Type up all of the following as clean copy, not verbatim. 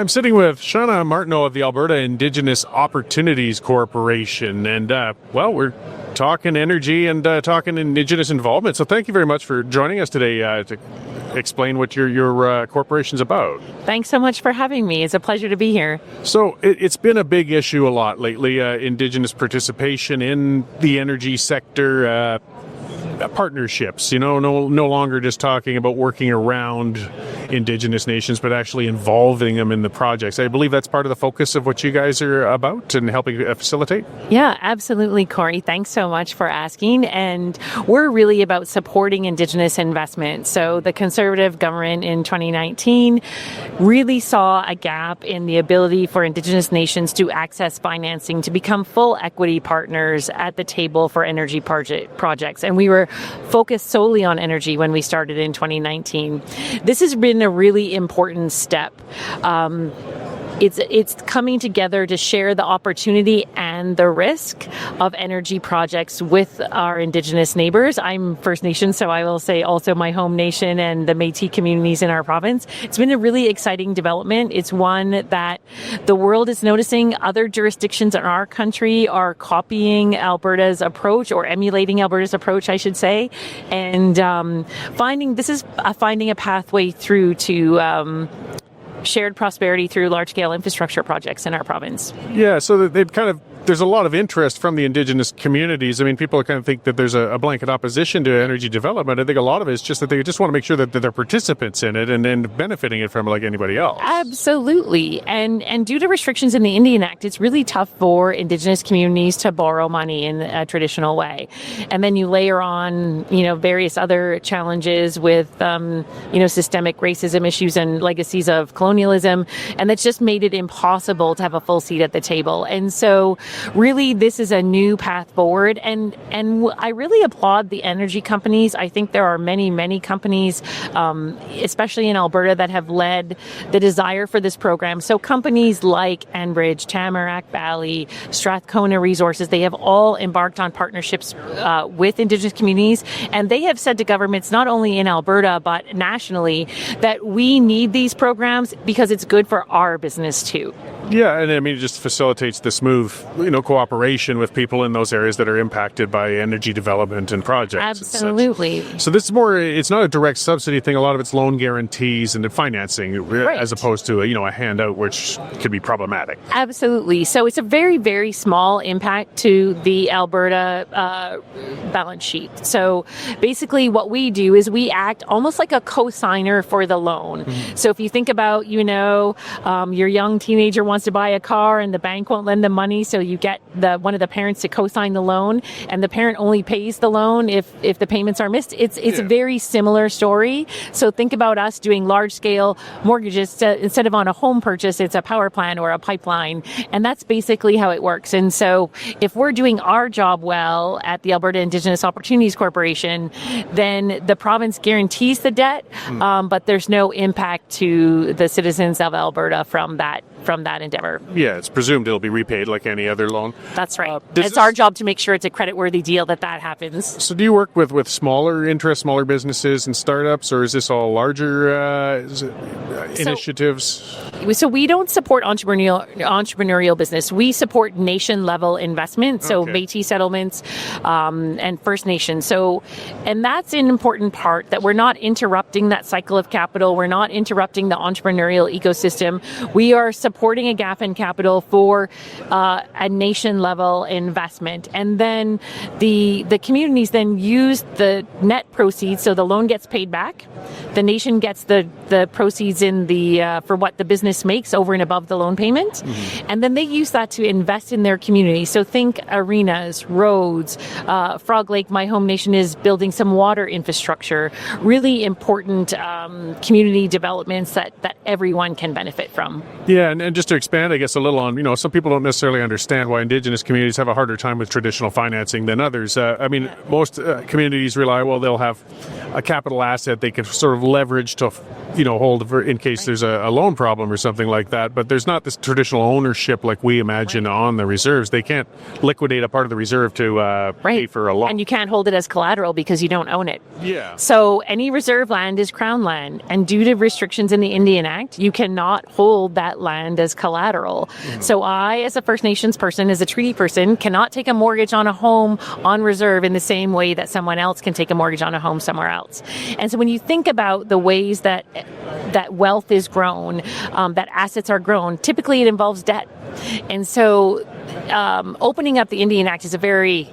I'm sitting with Chana Martineau of the Alberta Indigenous Opportunities Corporation, and we're talking energy and talking Indigenous involvement. So thank you very much for joining us today to explain what your corporation's about. Thanks so much for having me. It's a pleasure to be here. So it's been a big issue a lot lately, Indigenous participation in the energy sector, partnerships, no longer just talking about working around Indigenous nations, but actually involving them in the projects. I believe that's part of the focus of what you guys are about and helping facilitate. Yeah, absolutely, Cory. Thanks so much for asking. And we're really about supporting Indigenous investment. So the Conservative government in 2019 really saw a gap in the ability for Indigenous nations to access financing, to become full equity partners at the table for energy projects. And we were focused solely on energy when we started in 2019. This has been a really important step. It's coming together to share the opportunity and the risk of energy projects with our Indigenous neighbors. I'm First Nation, so I will say also my home nation and the Métis communities in our province. It's been a really exciting development. It's one that the world is noticing. Other jurisdictions in our country are copying Alberta's approach, or emulating Alberta's approach, I should say, and finding a pathway through to shared prosperity through large-scale infrastructure projects in our province. Yeah, so there's a lot of interest from the Indigenous communities. I mean, people kind of think that there's a blanket opposition to energy development. I think a lot of it is just that they just want to make sure that they're participants in it and benefiting it from like anybody else. Absolutely. And due to restrictions in the Indian Act, it's really tough for Indigenous communities to borrow money in a traditional way. And then you layer on, various other challenges with, systemic racism issues and legacies of colonialism. And that's just made it impossible to have a full seat at the table. And so really, this is a new path forward, and I really applaud the energy companies. I think there are many, many companies, especially in Alberta, that have led the desire for this program. So companies like Enbridge, Tamarack Valley, Strathcona Resources, they have all embarked on partnerships with Indigenous communities, and they have said to governments, not only in Alberta, but nationally, that we need these programs because it's good for our business too. Yeah, and I mean, it just facilitates the smooth, cooperation with people in those areas that are impacted by energy development and projects. Absolutely. So this is it's not a direct subsidy thing. A lot of it's loan guarantees and financing, right, as opposed to a handout, which could be problematic. Absolutely. So it's a very, very small impact to the Alberta balance sheet. So basically what we do is we act almost like a co-signer for the loan. Mm-hmm. So if you think about, your young teenager wants to buy a car and the bank won't lend them money, so you get one of the parents to co-sign the loan, and the parent only pays the loan if the payments are missed. It's a very similar story. So think about us doing large-scale mortgages. Instead of on a home purchase, it's a power plant or a pipeline, and that's basically how it works. And so if we're doing our job well at the Alberta Indigenous Opportunities Corporation, then the province guarantees the debt, but there's no impact to the citizens of Alberta from that endeavor. Yeah, it's presumed it'll be repaid like any other loan. That's right. It's our job to make sure it's a creditworthy deal that happens. So do you work with smaller businesses and startups, or is this all larger initiatives? So we don't support entrepreneurial business. We support nation-level investment, so Métis settlements and First Nations. So, and that's an important part, that we're not interrupting that cycle of capital. We're not interrupting the entrepreneurial ecosystem. We are supporting a gap in capital for a nation-level investment. And then the communities then use the net proceeds, so the loan gets paid back. The nation gets the proceeds in for what the business makes over and above the loan payment. Mm-hmm. And then they use that to invest in their community. So think arenas, roads, Frog Lake, my home nation, is building some water infrastructure, really important community developments that everyone can benefit from. Yeah, and just to expand, I guess, a little on, some people don't necessarily understand why Indigenous communities have a harder time with traditional financing than others. Most communities rely, they'll have a capital asset they can sort of of leverage to, hold in case there's a loan problem or something like that. But there's not this traditional ownership like we imagine on the reserves. They can't liquidate a part of the reserve to pay for a loan. And you can't hold it as collateral because you don't own it. Yeah. So any reserve land is crown land. And due to restrictions in the Indian Act, you cannot hold that land as collateral. So I, as a First Nations person, as a treaty person, cannot take a mortgage on a home on reserve in the same way that someone else can take a mortgage on a home somewhere else. And so when you think about the ways that wealth is grown, that assets are grown, typically it involves debt. And so opening up the Indian Act is a very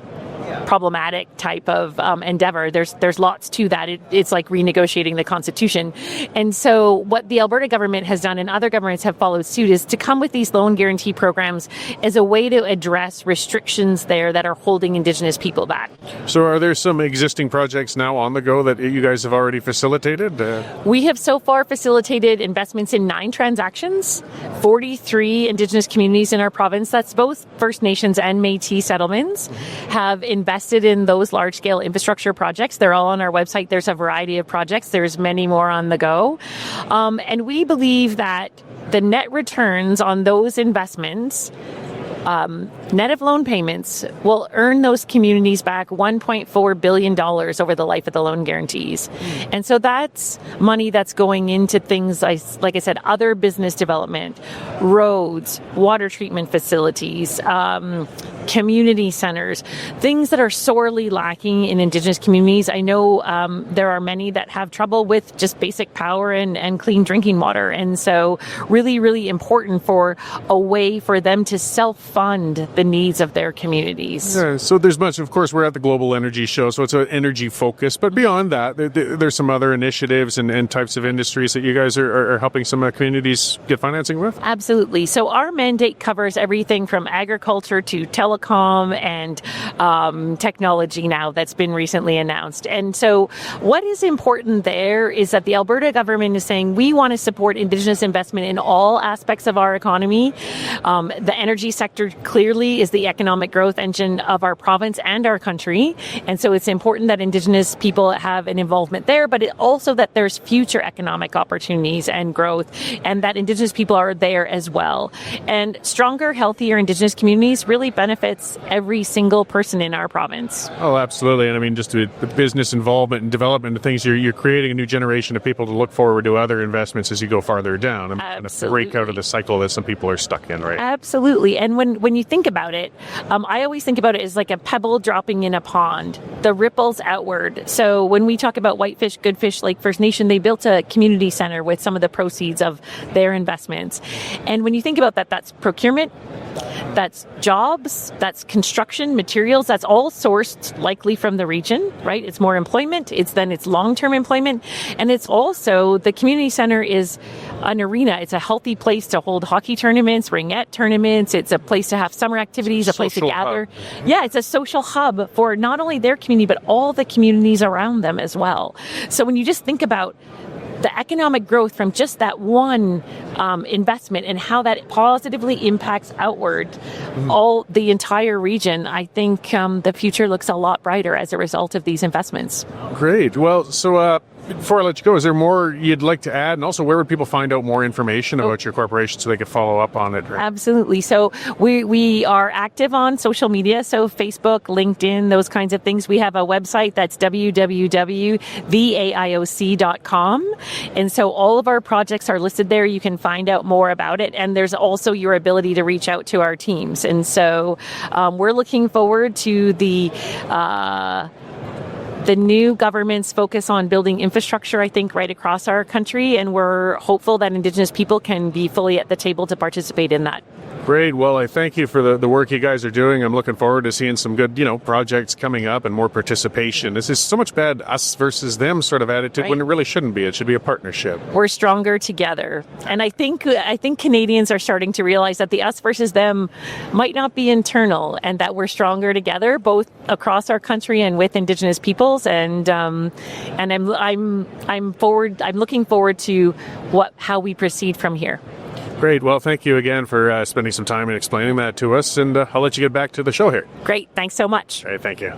problematic type of endeavor. There's lots to that. It's like renegotiating the Constitution. And so what the Alberta government has done, and other governments have followed suit, is to come with these loan guarantee programs as a way to address restrictions there that are holding Indigenous people back. So are there some existing projects now on the go that you guys have already facilitated? We have so far facilitated investments in 9 transactions, 43 Indigenous communities in our province. That's both First Nations and Métis settlements have invested in those large-scale infrastructure projects. They're all on our website. There's a variety of projects. There's many more on the go. And we believe that the net returns on those investments, net of loan payments, will earn those communities back $1.4 billion over the life of the loan guarantees. And so that's money that's going into things like I said, other business development, roads, water treatment facilities, community centers, things that are sorely lacking in Indigenous communities. I know there are many that have trouble with just basic power and clean drinking water. And so really, really important for a way for them to self-fund the needs of their communities. Yeah, so there's much, of course, we're at the Global Energy Show, so it's an energy focus. But beyond that, there's some other initiatives and types of industries that you guys are helping some communities get financing with? Absolutely. So our mandate covers everything from agriculture to telecom and technology now that's been recently announced. And so what is important there is that the Alberta government is saying we want to support Indigenous investment in all aspects of our economy. The energy sector clearly is the economic growth engine of our province and our country. And so it's important that Indigenous people have an involvement there, but also that there's future economic opportunities and growth, and that Indigenous people are there as well. And stronger, healthier Indigenous communities really benefits every single person in our province. Oh, absolutely. And I mean, just the business involvement and development of things, you're creating a new generation of people to look forward to other investments as you go farther down and kind of break out of the cycle that some people are stuck in, right? Absolutely. And when you think about it, I always think about it as like a pebble dropping in a pond. The ripples outward. So when we talk about Whitefish, Goodfish Lake First Nation, they built a community center with some of the proceeds of their investments. And when you think about that, that's procurement, that's jobs, that's construction, materials, that's all sourced likely from the region, right? It's more employment, it's long-term employment, and it's also, the community center is an arena. It's a healthy place to hold hockey tournaments, ringette tournaments, it's a place to have summer activities, a place to gather. Hub. Yeah, it's a social hub for not only their community, but all the communities around them as well. So when you just think about the economic growth from just that one investment and how that positively impacts outward all the entire region, I think the future looks a lot brighter as a result of these investments. Great. Well, so before I let you go, is there more you'd like to add? And also, where would people find out more information about your corporation so they could follow up on it? Right? Absolutely. So we are active on social media, so Facebook, LinkedIn, those kinds of things. We have a website that's www.theaioc.com. And so all of our projects are listed there. You can find out more about it. And there's also your ability to reach out to our teams. And so we're looking forward to the new government's focus on building infrastructure, I think, right across our country. And we're hopeful that Indigenous people can be fully at the table to participate in that. Great. Well, I thank you for the work you guys are doing. I'm looking forward to seeing some good, projects coming up and more participation. This is so much bad us versus them sort of attitude when it really shouldn't be. It should be a partnership. We're stronger together. And I think Canadians are starting to realize that the us versus them might not be internal, and that we're stronger together, both across our country and with Indigenous peoples. And I'm looking forward to how we proceed from here. Great. Well, thank you again for spending some time and explaining that to us. And I'll let you get back to the show here. Great. Thanks so much. All right. Thank you.